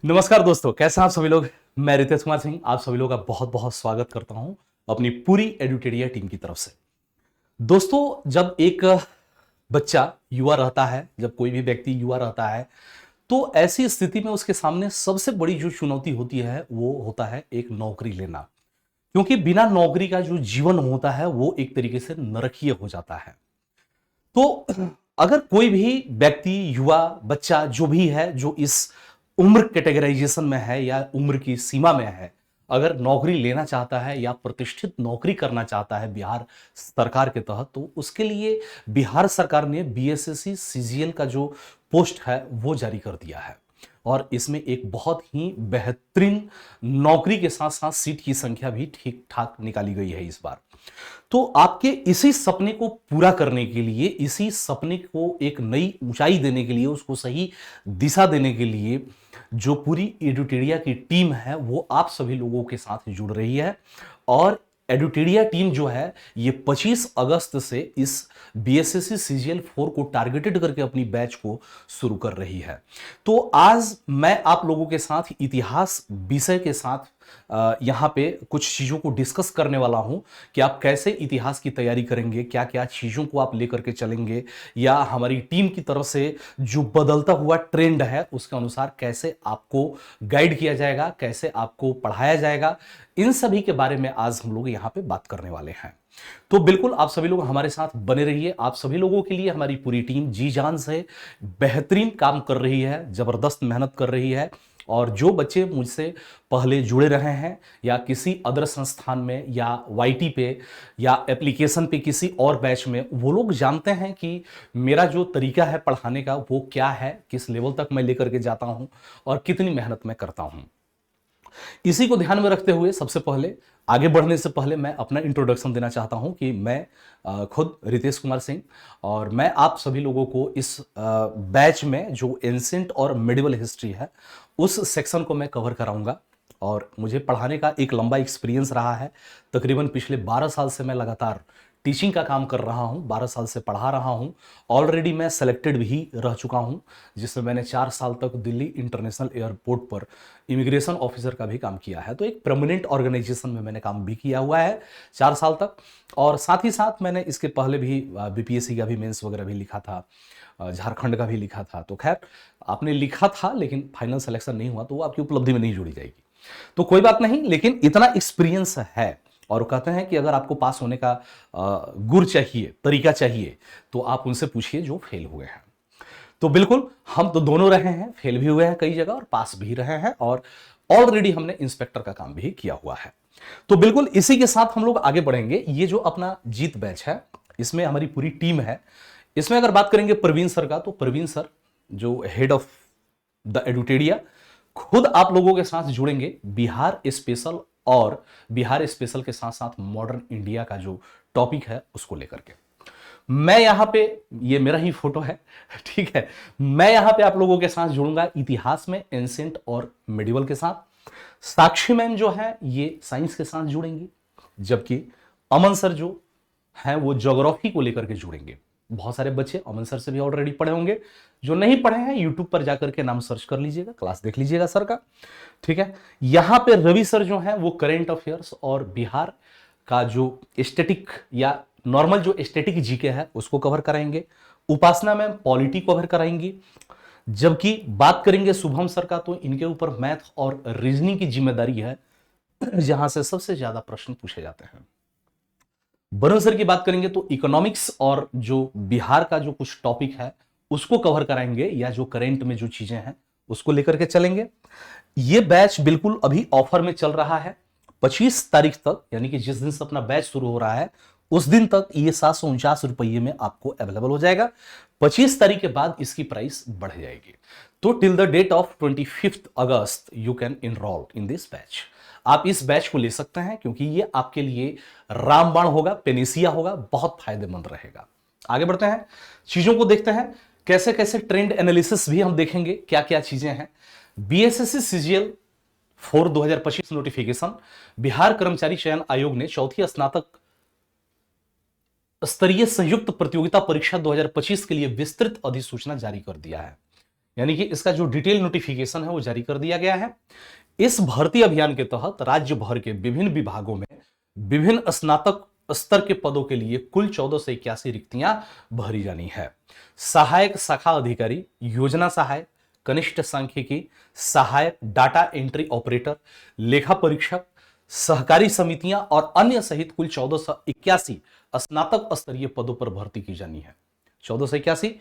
नमस्कार दोस्तों, कैसे हैं आप सभी लोग। मैं रितेश कुमार सिंह आप सभी लोगों का बहुत बहुत स्वागत करता हूं अपनी पूरी एडुटेरिया टीम की तरफ से। दोस्तों, जब एक बच्चा युवा रहता है, जब कोई भी व्यक्ति युवा रहता है, तो ऐसी स्थिति में उसके सामने सबसे बड़ी जो चुनौती होती है वो होता है एक नौकरी लेना। क्योंकि बिना नौकरी का जो जीवन होता है वो एक तरीके से नरकीय हो जाता है। तो अगर कोई भी व्यक्ति, युवा, बच्चा जो भी है, जो इस उम्र कैटेगराइजेशन में है या उम्र की सीमा में है, अगर नौकरी लेना चाहता है या प्रतिष्ठित नौकरी करना चाहता है बिहार सरकार के तहत, तो उसके लिए बिहार सरकार ने बीएसएससी सीजीएल का जो पोस्ट है वो जारी कर दिया है। और इसमें एक बहुत ही बेहतरीन नौकरी के साथ साथ सीट की संख्या भी ठीक ठाक निकाली गई है इस बार। तो आपके इसी सपने को पूरा करने के लिए, इसी सपने को एक नई ऊंचाई देने के लिए, उसको सही दिशा देने के लिए जो पूरी एडुटेरिया की टीम है वो आप सभी लोगों के साथ जुड़ रही है। और एडुटेरिया टीम जो है ये 25 अगस्त से इस बीएसएससी सीजीएल 4 को टारगेटेड करके अपनी बैच को शुरू कर रही है। तो आज मैं आप लोगों के साथ इतिहास विषय के साथ यहाँ पे कुछ चीज़ों को डिस्कस करने वाला हूं कि आप कैसे इतिहास की तैयारी करेंगे, क्या क्या चीज़ों को आप लेकर के चलेंगे, या हमारी टीम की तरफ से जो बदलता हुआ ट्रेंड है उसके अनुसार कैसे आपको गाइड किया जाएगा, कैसे आपको पढ़ाया जाएगा। इन सभी के बारे में आज हम लोग यहाँ पे बात करने वाले हैं। तो बिल्कुल आप सभी लोग हमारे साथ बने रहिए। आप सभी लोगों के लिए हमारी पूरी टीम जी जान से बेहतरीन काम कर रही है, जबरदस्त मेहनत कर रही है। और जो बच्चे मुझसे पहले जुड़े रहे हैं या किसी अदर संस्थान में या वाईटी पे या एप्लीकेशन पे किसी और बैच में, वो लोग जानते हैं कि मेरा जो तरीका है पढ़ाने का वो क्या है, किस लेवल तक मैं लेकर के जाता हूं और कितनी मेहनत मैं करता हूं। इसी को ध्यान में रखते हुए सबसे पहले, आगे बढ़ने से पहले मैं अपना इंट्रोडक्शन देना चाहता हूं कि मैं खुद रितेश कुमार सिंह, और मैं आप सभी लोगों को इस बैच में जो एंसेंट और मिडिवल हिस्ट्री है उस सेक्शन को मैं कवर कराऊंगा। और मुझे पढ़ाने का एक लंबा एक्सपीरियंस रहा है। तकरीबन पिछले 12 साल से मैं लगातार टीचिंग का काम कर रहा हूं, 12 साल से पढ़ा रहा हूं। ऑलरेडी मैं सेलेक्टेड भी रह चुका हूं, जिसमें मैंने 4 साल तक दिल्ली इंटरनेशनल एयरपोर्ट पर इमिग्रेशन ऑफिसर का भी काम किया है। तो एक परमानेंट ऑर्गेनाइजेशन में मैंने काम भी किया हुआ है 4 साल तक। और साथ ही साथ मैंने इसके पहले भी बीपीएससी का भी मेंस वगैरह भी लिखा था, झारखंड का भी लिखा था। तो खैर, आपने लिखा था लेकिन फाइनल सिलेक्शन नहीं हुआ तो वो आपकी उपलब्धि में नहीं जोड़ी जाएगी। तो कोई बात नहीं, लेकिन इतना एक्सपीरियंस है। और वो कहते हैं कि अगर आपको पास होने का गुर चाहिए, तरीका चाहिए, तो आप उनसे पूछिए जो फेल हुए हैं। तो बिल्कुल हम तो दोनों रहे हैं, फेल भी हुए हैं कई जगह और पास भी रहे हैं, और ऑलरेडी हमने इंस्पेक्टर का काम भी किया हुआ है। तो बिल्कुल इसी के साथ हम लोग आगे बढ़ेंगे। ये जो अपना जीत बैच है, इसमें हमारी पूरी टीम है। इसमें अगर बात करेंगे प्रवीण सर का, तो प्रवीण सर जो हेड ऑफ द एडुटेरिया, खुद आप लोगों के साथ जुड़ेंगे बिहार स्पेशल, और बिहार स्पेशल के साथ साथ मॉडर्न इंडिया का जो टॉपिक है उसको लेकर के। मैं यहां पे, ये मेरा ही फोटो है, ठीक है, मैं यहां पे आप लोगों के साथ जुड़ूंगा इतिहास में एंसेंट और मिडिवल के साथ। साक्षी मैम जो है ये साइंस के साथ जुड़ेंगी, जबकि अमन सर जो हैं वो ज्योग्राफी को लेकर के जुड़ेंगे। बहुत सारे बच्चे अमन सर से भी ऑलरेडी पढ़े होंगे, जो नहीं पढ़े हैं यूट्यूब पर जाकर के नाम सर्च कर लीजिएगा, क्लास देख लीजिएगा सर का, ठीक है। यहां पे रवि सर जो हैं वो करेंट अफेयर्स और बिहार का जो स्टैटिक या नॉर्मल जो स्टैटिक जीके है उसको कवर कराएंगे। उपासना मैम पॉलिटी कवर कराएंगी। जबकि बात करेंगे शुभम सर का, तो इनके ऊपर मैथ और रीजनिंग की जिम्मेदारी है, जहां से सबसे ज्यादा प्रश्न पूछे जाते हैं। वरुण सर की बात करेंगे तो इकोनॉमिक्स और जो बिहार का जो कुछ टॉपिक है उसको कवर कराएंगे, या जो करेंट में जो चीजें हैं उसको लेकर के चलेंगे। ये बैच बिल्कुल अभी ऑफर में चल रहा है 25 तारीख तक, यानी कि जिस दिन से अपना बैच शुरू हो रहा है उस दिन तक ये 749 रुपये में आपको अवेलेबल हो जाएगा। 25 तारीख के बाद इसकी प्राइस बढ़ जाएगी। तो till the date of 25 August you can enrol in this batch. आप इस बैच को ले सकते हैं, क्योंकि ये आपके लिए रामबाण होगा, पेनिसिया होगा, बहुत फायदेमंद रहेगा। आगे बढ़ते हैं, चीजों को देखते हैं, कैसे कैसे ट्रेंड एनालिसिस भी हम देखेंगे, क्या क्या चीजें हैं। बीएसएससी सीजीएल 4 2025 नोटिफिकेशन, बिहार कर्मचारी चयन आयोग ने चौथी स्नातक स्तरीय संयुक्त प्रतियोगिता परीक्षा 2025 के लिए विस्तृत अधिसूचना जारी कर दिया है। यानी कि इसका जो डिटेल नोटिफिकेशन है वो जारी कर दिया गया है। इस भर्ती अभियान के तहत राज्य भर के विभिन्न विभागों में विभिन्न स्नातक स्तर के पदों के लिए कुल 1481 रिक्तियां भरी जानी है। सहायक शाखा अधिकारी, योजना सहायक, कनिष्ठ सांख्यिकी सहायक, डाटा एंट्री ऑपरेटर, लेखा परीक्षक, सहकारी समितियां और अन्य सहित कुल 1481 स्नातक स्तरीय पदों पर भर्ती की जानी है। 1481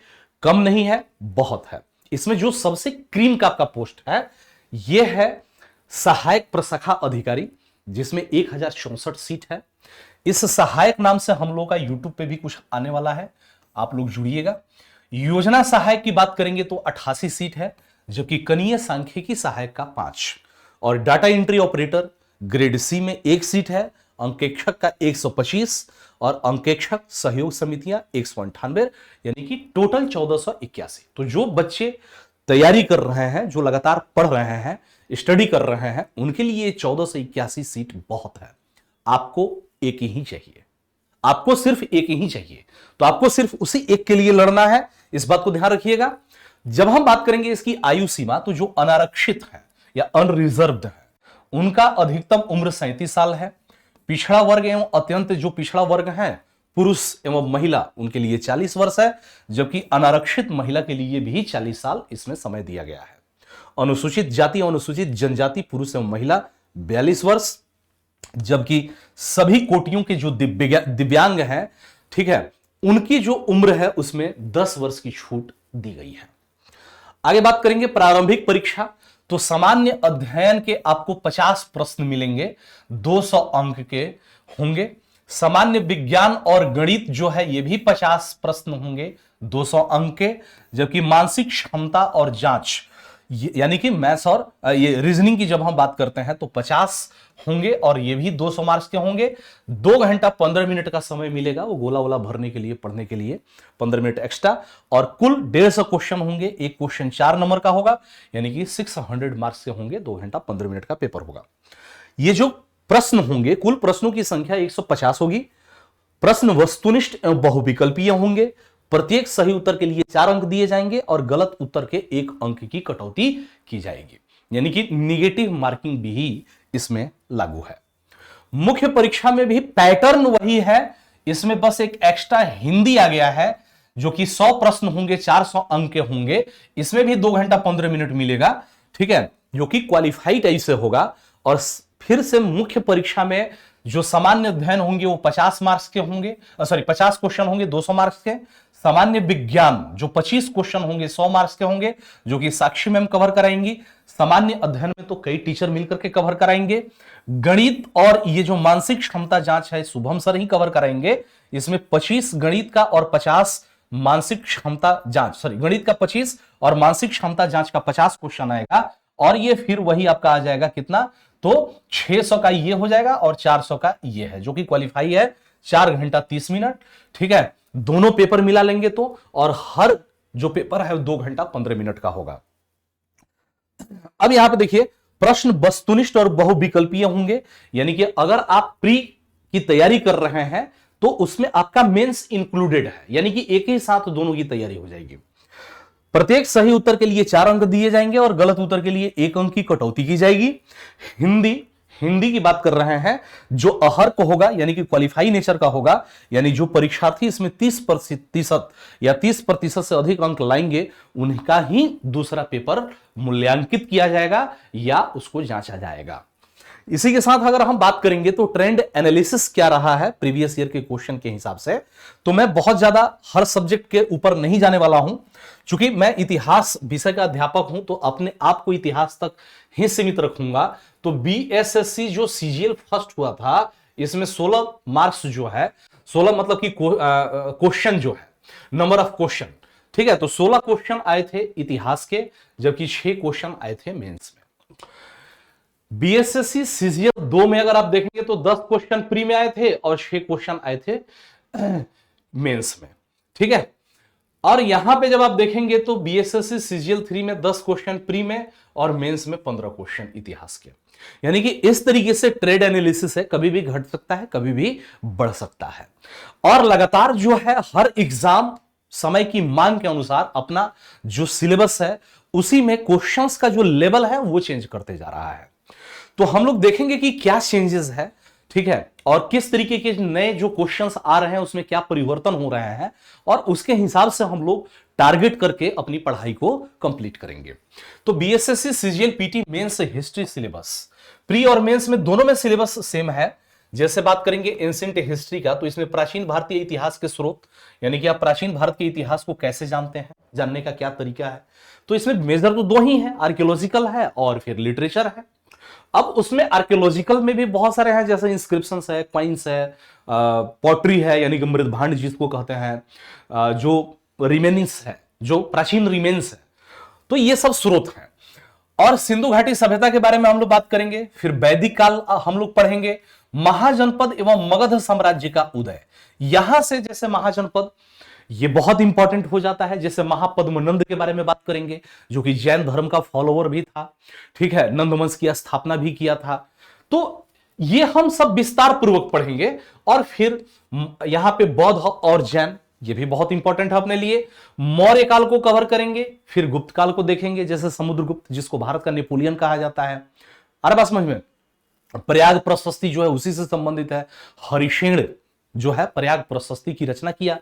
कम नहीं है, बहुत है। इसमें जो सबसे क्रीम का आपका पोस्ट है यह है सहायक प्रशाखा अधिकारी, जिसमें 1064 सीट है। इस सहायक नाम से हम लोग का यूट्यूब पे भी कुछ आने वाला है, आप लोग जुड़िएगा। योजना सहायक की बात करेंगे तो 88 सीट है, जबकि कनीय सांख्यिकी सहायक का 5 और data entry operator grade C में 1 सीट है। अंकेक्षक का 125 और अंकेक्षक सहयोग समितियां 198, यानी कि टोटल 1481। तो जो बच्चे तैयारी कर रहे हैं, जो लगातार पढ़ रहे हैं, स्टडी कर रहे हैं, उनके लिए 1481 सीट बहुत है। आपको एक ही चाहिए, आपको सिर्फ एक ही चाहिए, तो आपको सिर्फ उसी एक के लिए लड़ना है, इस बात को ध्यान रखिएगा। जब हम बात करेंगे इसकी आयु सीमा, तो जो अनारक्षित है या अनरिजर्व्ड है उनका अधिकतम उम्र 37 साल है। पिछड़ा वर्ग एवं अत्यंत जो पिछड़ा वर्ग है, पुरुष एवं महिला, उनके लिए 40 वर्ष है, जबकि अनारक्षित महिला के लिए भी 40 साल इसमें समय दिया गया है। अनुसूचित जाति, अनुसूचित जनजाति, पुरुष एवं महिला 42 वर्ष, जबकि सभी कोटियों के जो दिव्यांग हैं, ठीक है, उनकी जो उम्र है उसमें 10 वर्ष की छूट दी गई है। आगे बात करेंगे प्रारंभिक परीक्षा, तो सामान्य अध्ययन के आपको 50 प्रश्न मिलेंगे, 200 अंक के होंगे। सामान्य विज्ञान और गणित जो है ये भी 50 प्रश्न होंगे, 200 अंक के। जबकि मानसिक क्षमता और जांच, यानी कि मैथ्स और ये रीजनिंग की जब हम बात करते हैं तो 50 होंगे और ये भी 200 मार्क्स के होंगे। 2 घंटा 15 मिनट का समय मिलेगा वो गोला वोला भरने के लिए, पढ़ने के लिए 15 मिनट एक्स्ट्रा, और कुल 150 क्वेश्चन होंगे। एक क्वेश्चन 4 नंबर का होगा, यानी कि 600 मार्क्स के होंगे। 2 घंटा 15 मिनट का पेपर होगा। ये जो प्रश्न होंगे, कुल प्रश्नों की संख्या 150 होगी। प्रश्न वस्तुनिष्ठ एवं बहुविकल्पीय होंगे। प्रत्येक सही उत्तर के लिए 4 अंक दिए जाएंगे और गलत उत्तर के 1 अंक की कटौती की जाएगी, यानी कि निगेटिव मार्किंग भी इसमें लागू है। मुख्य परीक्षा में भी पैटर्न वही है, इसमें बस एक एक्स्ट्रा हिंदी आ गया है, जो कि 100 प्रश्न होंगे, 400 अंक के होंगे। इसमें भी 2 घंटा 15 मिनट मिलेगा, ठीक है, जो कि क्वालिफाइड टाइप से होगा। और फिर से मुख्य परीक्षा में जो सामान्य अध्ययन होंगे वो 50 मार्क्स के होंगे, 50 क्वेश्चन होंगे 200 मार्क्स के। सामान्य विज्ञान जो 25 क्वेश्चन होंगे 100 मार्क्स के होंगे, जो कि साक्षी मैम कवर कराएंगी। सामान्य अध्ययन में तो कई टीचर मिलकर के कवर कराएंगे। गणित और ये जो मानसिक क्षमता जांच है शुभम सर ही कवर कराएंगे। इसमें 25 गणित का और 50 मानसिक क्षमता जांच, गणित का 25 और मानसिक क्षमता जांच का 50 क्वेश्चन आएगा। और ये फिर वही आपका आ जाएगा कितना, तो 600 का ये हो जाएगा और 400 का ये है, जो कि क्वालिफाई है। 4 घंटा 30 मिनट, ठीक है, दोनों पेपर मिला लेंगे तो, और हर जो पेपर है 2 घंटा 15 मिनट का होगा। अब यहां पे देखिए, प्रश्न वस्तुनिष्ठ और बहुविकल्पीय होंगे, यानी कि अगर आप प्री की तैयारी कर रहे हैं तो उसमें आपका मेंस इंक्लूडेड है, यानी कि एक ही साथ दोनों की तैयारी हो जाएगी। प्रत्येक सही उत्तर के लिए 4 अंक दिए जाएंगे और गलत उत्तर के लिए 1 अंक की कटौती की जाएगी। हिंदी की बात कर रहे हैं, जो अहर्क होगा यानी कि क्वालिफाई नेचर का होगा, यानी जो परीक्षार्थी इसमें 30% या 30% से अधिक अंक लाएंगे उनका ही दूसरा पेपर मूल्यांकित किया जाएगा या उसको जांचा जाएगा। इसी के साथ अगर हम बात करेंगे तो ट्रेंड एनालिसिस क्या रहा है प्रीवियस ईयर के क्वेश्चन के हिसाब से, तो मैं बहुत ज्यादा हर सब्जेक्ट के ऊपर नहीं जाने वाला हूं, क्योंकि मैं इतिहास विषय का अध्यापक हूं तो अपने आप को इतिहास तक ही सीमित रखूंगा। तो बीएसएससी जो सीजीएल फर्स्ट हुआ था, इसमें 16 मार्क्स जो है, 16 मतलब कि क्वेश्चन जो है, नंबर ऑफ क्वेश्चन, ठीक है, तो 16 क्वेश्चन आए थे इतिहास के, जबकि 6 क्वेश्चन आए थे मेंस में। बीएसएससी सीजीएल 2 में अगर आप देखेंगे तो 10 क्वेश्चन प्री में आए थे और 6 क्वेश्चन आए थे मेंस में, ठीक है। और यहां पे जब आप देखेंगे तो बीएसएससी सीजीएल 3 में 10 क्वेश्चन प्री में और मेंस में 15 क्वेश्चन इतिहास के, यानी कि इस तरीके से ट्रेड एनालिसिस है, कभी भी घट सकता है, कभी भी बढ़ सकता है। और लगातार जो है हर एग्जाम समय की मांग के अनुसार अपना जो सिलेबस है उसी में क्वेश्चंस का जो लेवल है वो चेंज करते जा रहा है। तो हम लोग देखेंगे कि क्या चेंजेस है, ठीक है, और किस तरीके के नए जो क्वेश्चंस आ रहे हैं उसमें क्या परिवर्तन हो रहे हैं, और उसके हिसाब से हम लोग टारगेट करके अपनी पढ़ाई को कंप्लीट करेंगे। तो BSSC CGL PT mains history syllabus, pre और मेंस में दोनों में सिलेबस सेम है। जैसे बात करेंगे एंशिएंट हिस्ट्री का, तो इसमें प्राचीन भारतीय इतिहास के स्रोत, यानी कि आप प्राचीन भारत के इतिहास को कैसे जानते हैं, जानने का क्या तरीका है। तो इसमें मेजर तो दो ही है, आर्कियोलॉजिकल है और फिर लिटरेचर है। अब उसमें आर्कियोलॉजिकल में भी बहुत सारे हैं, जैसे इंस्क्रिप्शंस है, क्वाइंस है, पॉटरी है, यानी कि मृदभांड जिसको कहते हैं, जो रिमेनिंग्स है, जो प्राचीन रिमेन्स है, तो ये सब स्रोत हैं। और सिंधु घाटी सभ्यता के बारे में हम लोग बात करेंगे। फिर वैदिक काल हम लोग पढ़ेंगे। महाजनपद एवं मगध साम्राज्य का उदय, यहां से जैसे महाजनपद ये बहुत इंपॉर्टेंट हो जाता है। जैसे महापद्मनंद के बारे में बात करेंगे, जो कि जैन धर्म का फॉलोअर भी था, ठीक है, नंद वंश की स्थापना भी किया था। तो ये हम सब विस्तार पूर्वक पढ़ेंगे। और फिर यहां पे बौद्ध और जैन, ये भी बहुत इंपॉर्टेंट है अपने लिए। मौर्य काल को कवर करेंगे, फिर गुप्त काल को देखेंगे, जैसे समुद्रगुप्त जिसको भारत का नेपोलियन कहा जाता है। अरे बात समझ में, प्रयाग प्रशस्ति जो है उसी से संबंधित है। हरिशेण जो है प्रयाग प्रशस्ति की रचना किया।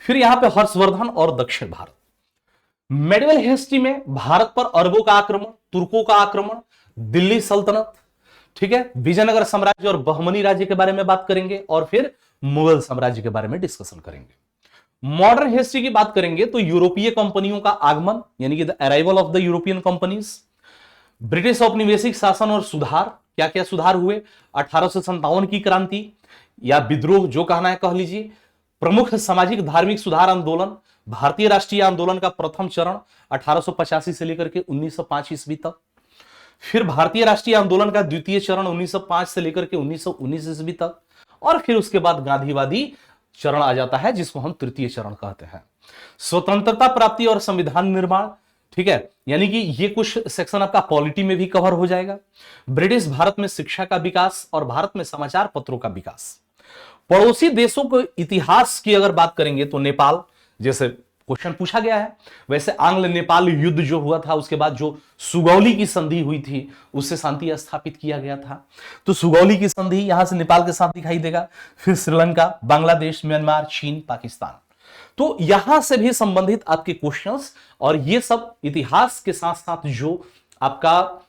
फिर यहां पे हर्षवर्धन और दक्षिण भारत। मेडिवल हिस्ट्री में भारत पर अरबों का आक्रमण, तुर्कों का आक्रमण, दिल्ली सल्तनत, ठीक है, विजयनगर साम्राज्य और बहमनी राज्य के बारे में बात करेंगे। और फिर मुगल साम्राज्य के बारे में डिस्कशन करेंगे। मॉडर्न हिस्ट्री की बात करेंगे तो यूरोपीय कंपनियों का आगमन, यानी कि the arrival of the European companies. British औपनिवेशिक शासन और सुधार, क्या क्या सुधार हुए। 1857 की क्रांति या विद्रोह जो कहना है कह लीजिए। प्रमुख सामाजिक धार्मिक सुधार आंदोलन, भारतीय राष्ट्रीय आंदोलन का प्रथम चरण 1885 से लेकर के 1905 ईस्वी तक। फिर भारतीय राष्ट्रीय आंदोलन का द्वितीय चरण 1905 से लेकर के 1919 ईस्वी तक। और फिर उसके बाद गांधीवादी चरण आ जाता है, जिसको हम तृतीय चरण कहते हैं। स्वतंत्रता प्राप्ति और संविधान निर्माण, ठीक है, यानी कि ये कुछ सेक्शन आपका पॉलिटी में भी कवर हो जाएगा। ब्रिटिश भारत में शिक्षा का विकास और भारत में समाचार पत्रों का विकास। पड़ोसी देशों के इतिहास की अगर बात करेंगे तो नेपाल, जैसे क्वेश्चन पूछा गया है, वैसे आंग्ल नेपाल युद्ध जो हुआ था उसके बाद जो सुगौली की संधि हुई थी उससे शांति स्थापित किया गया था। तो सुगौली की संधि यहां से नेपाल के साथ दिखाई देगा। फिर श्रीलंका, बांग्लादेश, म्यांमार, चीन, पाकिस्तान। तो यहां से भी संबंधित आपके क्वेश्चंस, और ये सब इतिहास के साथ साथ जो आपका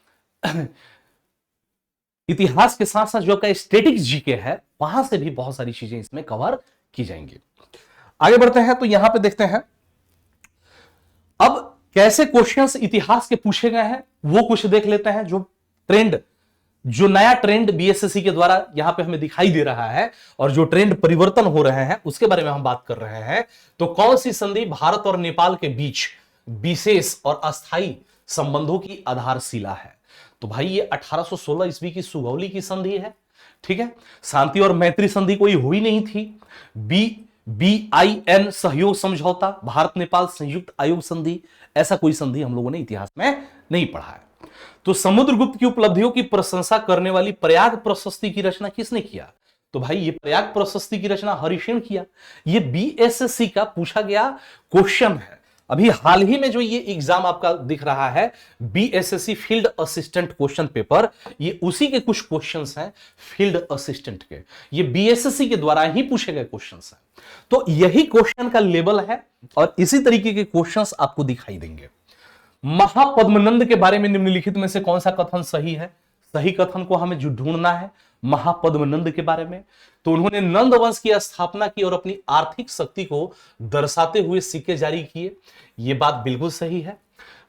इतिहास के साथ साथ जो आपका स्टैटिक जीके है, वहां से भी बहुत सारी चीजें इसमें कवर की जाएंगी। आगे बढ़ते हैं तो यहां पे देखते हैं अब कैसे क्वेश्चंस इतिहास के पूछे गए हैं, वो कुछ देख लेते हैं। जो नया ट्रेंड बीएसएससी के द्वारा यहां पे हमें दिखाई दे रहा है और जो ट्रेंड परिवर्तन हो रहे हैं उसके बारे में हम बात कर रहे हैं। तो कौन सी संधि भारत और नेपाल के बीच विशेष और अस्थायी संबंधों की आधारशिला है? तो भाई ये 1816 ईस्वी की सुगौली की संधि है, ठीक है। शांति और मैत्री संधि कोई हुई नहीं थी। BIN सहयोग समझौता, भारत नेपाल संयुक्त आयोग संधि, ऐसा कोई संधि हम लोगों ने इतिहास में नहीं पढ़ा है। तो समुद्रगुप्त की उपलब्धियों की प्रशंसा करने वाली प्रयाग प्रशस्ति की रचना किसने किया? तो भाई ये प्रयाग प्रशस्ति की रचना हरिशेन किया। ये बीएसएससी का पूछा गया क्वेश्चन है। अभी हाल ही में जो ये एग्जाम आपका दिख रहा है BSSC field assistant question paper, ये उसी के कुछ क्वेश्चंस हैं फील्ड असिस्टेंट के। ये बीएसएससी के द्वारा ही पूछे गए क्वेश्चंस हैं। तो यही क्वेश्चन का लेवल है और इसी तरीके के क्वेश्चंस आपको दिखाई देंगे। महापद्मनंद के बारे में निम्नलिखित में से कौन सा कथन सही है? सही कथन को हमें जो ढूंढना है महापद्मनंद के बारे में। तो उन्होंने नंद वंश की स्थापना की और अपनी आर्थिक शक्ति को दर्शाते हुए सिक्के जारी किए, ये बात बिल्कुल सही है।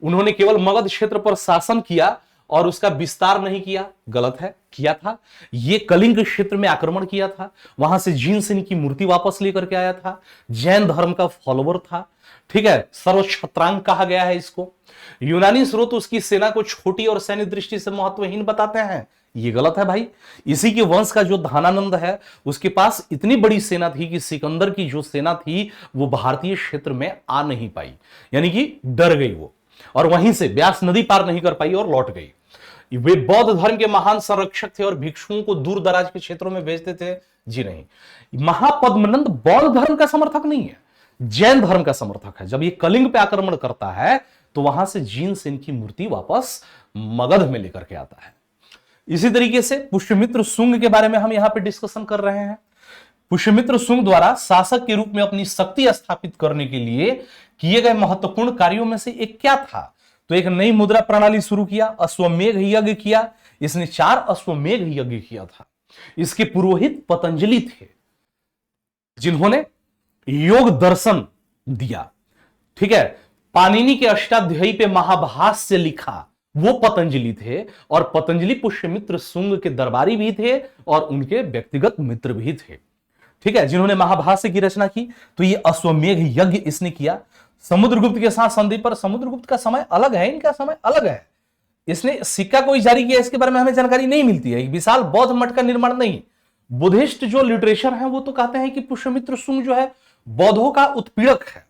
उन्होंने केवल मगध क्षेत्र पर शासन किया और उसका विस्तार नहीं किया, गलत है, किया था। ये कलिंग क्षेत्र में आक्रमण किया था, वहां से जीन सिंह की मूर्ति वापस लेकर के आया था, जैन धर्म का फॉलोवर था, ठीक है, सर्वछत्रांग कहा गया है इसको। यूनानी स्रोत उसकी सेना को छोटी और सैन्य दृष्टि से महत्वहीन बताते हैं, ये गलत है भाई। इसी के वंश का जो धनानंद है उसके पास इतनी बड़ी सेना थी कि सिकंदर की जो सेना थी वो भारतीय क्षेत्र में आ नहीं पाई, यानी कि डर गई वो, और वहीं से ब्यास नदी पार नहीं कर पाई और लौट गई। वे बौद्ध धर्म के महान संरक्षक थे और भिक्षुओं को दूर दराज के क्षेत्रों में भेजते थे, जी नहीं। महापद्मनंद बौद्ध धर्म का समर्थक नहीं है, जैन धर्म का समर्थक है। जब ये कलिंग पे आक्रमण करता है तो वहां से जीन्स इनकी मूर्ति वापस मगध में लेकर के आता है। इसी तरीके से पुष्यमित्र शुंग के बारे में हम यहां पे डिस्कशन कर रहे हैं। पुष्यमित्र शुंग द्वारा शासक के रूप में अपनी शक्ति स्थापित करने के लिए किए गए महत्वपूर्ण कार्यों में से एक क्या था? तो एक नई मुद्रा प्रणाली शुरू किया, अश्वमेघ यज्ञ किया। इसने 4 अश्वमेघ यज्ञ किया था। इसके पुरोहित पतंजलि थे, जिन्होंने योग दर्शन दिया। ठीक है, पाणिनि के अष्टाध्यायी पे महाभाष्य लिखा वो पतंजलि थे, और पतंजलि पुष्यमित्र शुंग के दरबारी भी थे और उनके व्यक्तिगत मित्र भी थे। ठीक है, जिन्होंने महाभाष्य की रचना की। तो ये अश्वमेघ यज्ञ इसने किया। समुद्रगुप्त के साथ संधि पर, समुद्रगुप्त का समय अलग है, इनका समय अलग है। इसने सिक्का कोई जारी किया, इसके बारे में हमें जानकारी नहीं मिलती है। विशाल बौद्ध मठ का निर्माण नहीं। बुद्धिस्ट जो लिटरेचर है वो तो कहते हैं कि पुष्यमित्र शुंग जो है बौद्धों का उत्पीड़क है।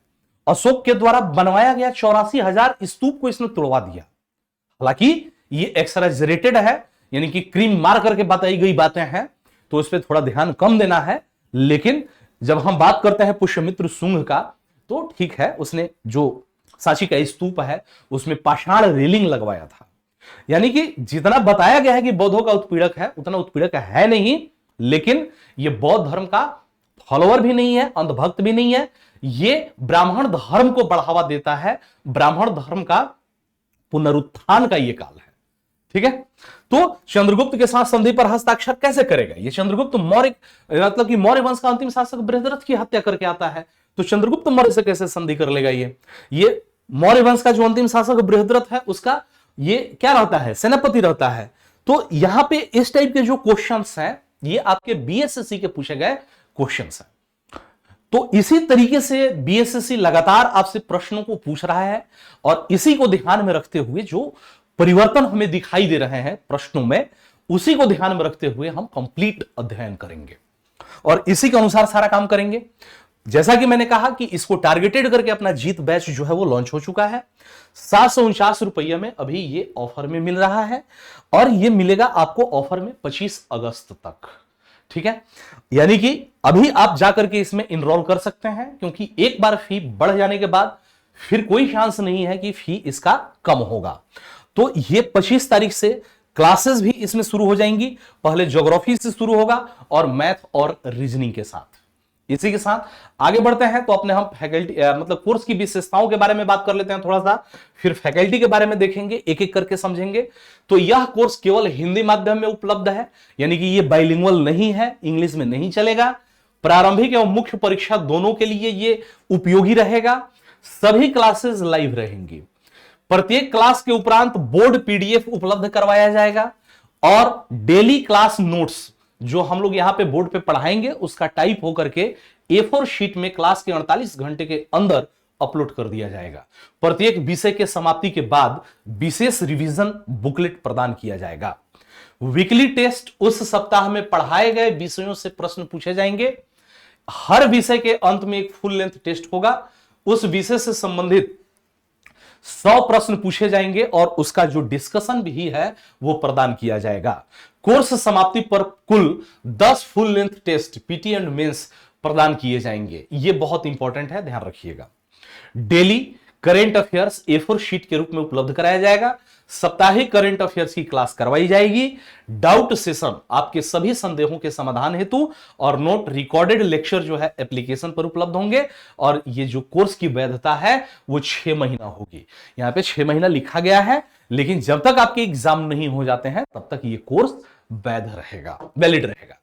अशोक के द्वारा बनवाया गया 84,000 स्तूप को इसने तोड़वा दिया। हालांकि ये एक्सरेजरेटेड है, यानी कि क्रीम मार करके बताई गई बातें हैं, तो इस पर थोड़ा ध्यान कम देना है। लेकिन जब हम बात करते हैं पुष्यमित्र शुंग का, तो ठीक है, उसने जो सांची का स्तूप है उसमें पाषाण रेलिंग लगवाया था। यानी कि जितना बताया गया है कि बौद्धों का उत्पीड़क है, उतना उत्पीड़क है नहीं। लेकिन यह बौद्ध धर्म का फॉलोअर भी नहीं है, अंधभक्त भी नहीं है। यह ब्राह्मण धर्म को बढ़ावा देता है। ब्राह्मण धर्म का पुनरुत्थान का यह काल है। ठीक है, तो चंद्रगुप्त के साथ संधि पर हस्ताक्षर कैसे करेगा? ये चंद्रगुप्त मौर्य, मतलब कि मौर्य वंश का अंतिम शासक बृहद्रथ की हत्या करके आता है, तो चंद्रगुप्त मौर्य से कैसे संधि कर लेगा? ये मौर्य वंश का जो अंतिम शासक बृहद्रथ है, उसका ये क्या रहता है? सेनापति रहता है। तो यहां पे इस टाइप के जो क्वेश्चंस हैं, ये आपके बीएसएससी के पूछे गए क्वेश्चंस हैं। तो इसी तरीके से बीएसएससी लगातार आपसे प्रश्नों को पूछ रहा है, और इसी को ध्यान में रखते हुए जो परिवर्तन हमें दिखाई दे रहे हैं प्रश्नों में, उसी को ध्यान में रखते हुए हम कंप्लीट अध्ययन करेंगे और इसी के अनुसार सारा काम करेंगे। जैसा कि मैंने कहा कि इसको टारगेटेड करके अपना जीत बैच जो है वो लॉन्च हो चुका है। 749 रुपये में अभी ये ऑफर में मिल रहा है, और ये मिलेगा आपको ऑफर में 25 अगस्त तक। ठीक है, यानी कि अभी आप जाकर के इसमें इनरोल कर सकते हैं, क्योंकि एक बार फी बढ़ जाने के बाद फिर कोई चांस नहीं है कि फी इसका कम होगा। तो ये 25 तारीख से क्लासेस भी इसमें शुरू हो जाएंगी। पहले ज्योग्राफी से शुरू होगा और मैथ और रीजनिंग के साथ। इसी के साथ आगे बढ़ते हैं, तो अपने हम फैकल्टी मतलब कोर्स की विशेषताओं के बारे में बात कर लेते हैं थोड़ा सा, फिर फैकल्टी के बारे में देखेंगे, एक एक करके समझेंगे। तो यह कोर्स केवल हिंदी माध्यम में उपलब्ध है, यानी कि ये बाइलिंगुअल नहीं है, इंग्लिश में नहीं चलेगा। प्रारंभिक एवं मुख्य परीक्षा दोनों के लिए ये उपयोगी रहेगा। सभी क्लासेस लाइव रहेंगी। प्रत्येक क्लास के उपरांत बोर्ड पीडीएफ उपलब्ध करवाया जाएगा, और डेली क्लास नोट्स जो हम लोग यहां पे बोर्ड पे पढ़ाएंगे उसका टाइप होकर के A4 शीट में क्लास के 48 घंटे के अंदर अपलोड कर दिया जाएगा। प्रत्येक विषय के समाप्ति के बाद विशेष रिवीजन बुकलेट प्रदान किया जाएगा। वीकली टेस्ट, उस सप्ताह में पढ़ाए गए विषयों से प्रश्न पूछे जाएंगे। हर विषय के अंत में एक फुल लेंथ टेस्ट होगा। उस विषय से संबंधित 100 प्रश्न पूछे जाएंगे, और उसका जो डिस्कशन भी है वो प्रदान किया जाएगा। कोर्स समाप्ति पर कुल 10 full length test PT and mains प्रदान किए जाएंगे। ये बहुत इंपॉर्टेंट है, ध्यान रखिएगा। Daily current affairs A4 sheet के रूप में उपलब्ध कराया जाएगा। साप्ताहिक करंट अफेयर्स की क्लास करवाई जाएगी। डाउट सेशन आपके सभी संदेहों के समाधान हेतु, और नोट रिकॉर्डेड लेक्चर जो है एप्लीकेशन पर उपलब्ध होंगे। और ये जो कोर्स की वैधता है वो 6 महीना होगी। यहां पे 6 महीना लिखा गया है, लेकिन जब तक आपके एग्जाम नहीं हो जाते हैं तब तक ये कोर्स वैध रहेगा, वैलिड रहेगा।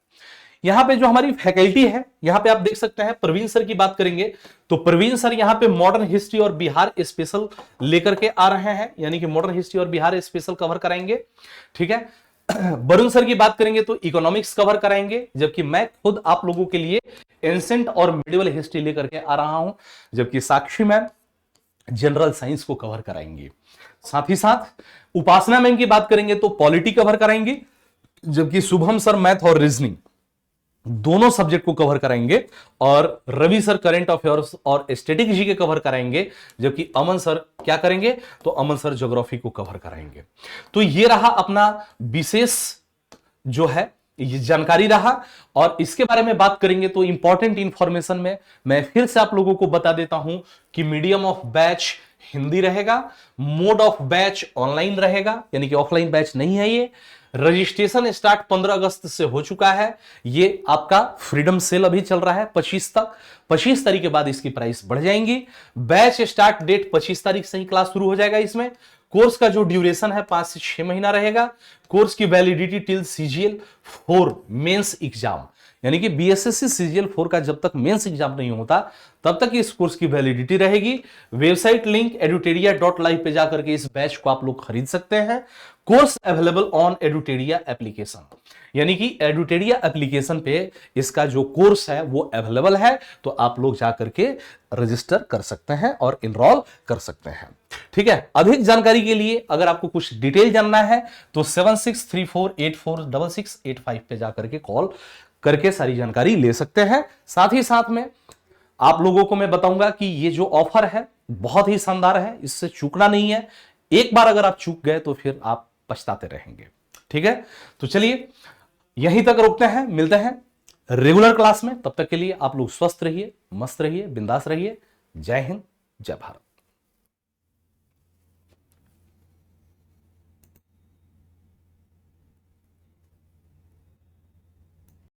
यहां पे जो हमारी फैकल्टी है, यहां पे आप देख सकते हैं प्रवीण सर की बात करेंगे, तो प्रवीण सर यहां पे मॉडर्न हिस्ट्री और बिहार स्पेशल लेकर के आ रहे हैं, यानी कि मॉडर्न हिस्ट्री और बिहार स्पेशल कवर कराएंगे। ठीक है, वरुण सर की बात करेंगे तो इकोनॉमिक्स कवर कराएंगे, जबकि मैं खुद आप लोगों के लिए एंसेंट और मिडिवल हिस्ट्री लेकर के आ रहा हूं, जबकि साक्षी मैम जनरल साइंस को कवर कराएंगे। साथ ही साथ उपासना मैम की बात करेंगे तो पॉलिटी कवर कराएंगे, जबकि शुभम सर मैथ और रीजनिंग दोनों सब्जेक्ट को कवर कराएंगे, और रवि सर करंट अफेयर्स और स्टैटिक जी के कवर कराएंगे, जबकि अमन सर क्या करेंगे, तो अमन सर ज्योग्राफी को कवर कराएंगे। तो ये रहा अपना विशेष जो है ये जानकारी रहा, और इसके बारे में बात करेंगे तो इंपॉर्टेंट इंफॉर्मेशन में मैं फिर से आप लोगों को बता देता हूं कि मीडियम ऑफ बैच हिंदी रहेगा। मोड ऑफ बैच ऑनलाइन रहेगा, यानी कि ऑफलाइन बैच नहीं है ये। रजिस्ट्रेशन स्टार्ट 15 अगस्त से हो चुका है। ये आपका फ्रीडम सेल अभी चल रहा है 25 तक। 25 तारीख के बाद इसकी प्राइस बढ़ जाएंगी। बैच स्टार्ट डेट 25 तारीख से ही क्लास शुरू हो जाएगा। इसमें कोर्स का जो ड्यूरेशन है 5 से 6 महीना रहेगा। कोर्स की validity till CGL 4 mains exam, यानी कि BSSC CGL 4 का जब तक मेंस एग्जाम नहीं होता तब तक इस कोर्स की वैलिडिटी रहेगी। वेबसाइट लिंक eduteria.live पे जाकर के इस बैच को आप लोग खरीद सकते हैं। कोर्स अवेलेबल ऑन एडुटेरिया एप्लीकेशन, यानी कि एडुटेरिया एप्लीकेशन पे इसका जो कोर्स है वो अवेलेबल है, तो आप लोग जाकर के रजिस्टर कर सकते हैं और इनरोल कर सकते हैं। ठीक है, अधिक जानकारी के लिए अगर आपको कुछ डिटेल जानना है तो 7634846685 पे जाकर के कॉल करके सारी जानकारी ले सकते हैं। साथ ही साथ में आप लोगों को मैं बताऊंगा कि ये जो ऑफर है बहुत ही शानदार है, इससे चूकना नहीं है। एक बार अगर आप चूक गए तो फिर आप पछताते रहेंगे। ठीक है, तो चलिए यहीं तक रुकते हैं, मिलते हैं रेगुलर क्लास में। तब तक के लिए आप लोग स्वस्थ रहिए, मस्त रहिए, बिंदास रहिए। जय हिंद, जय भारत।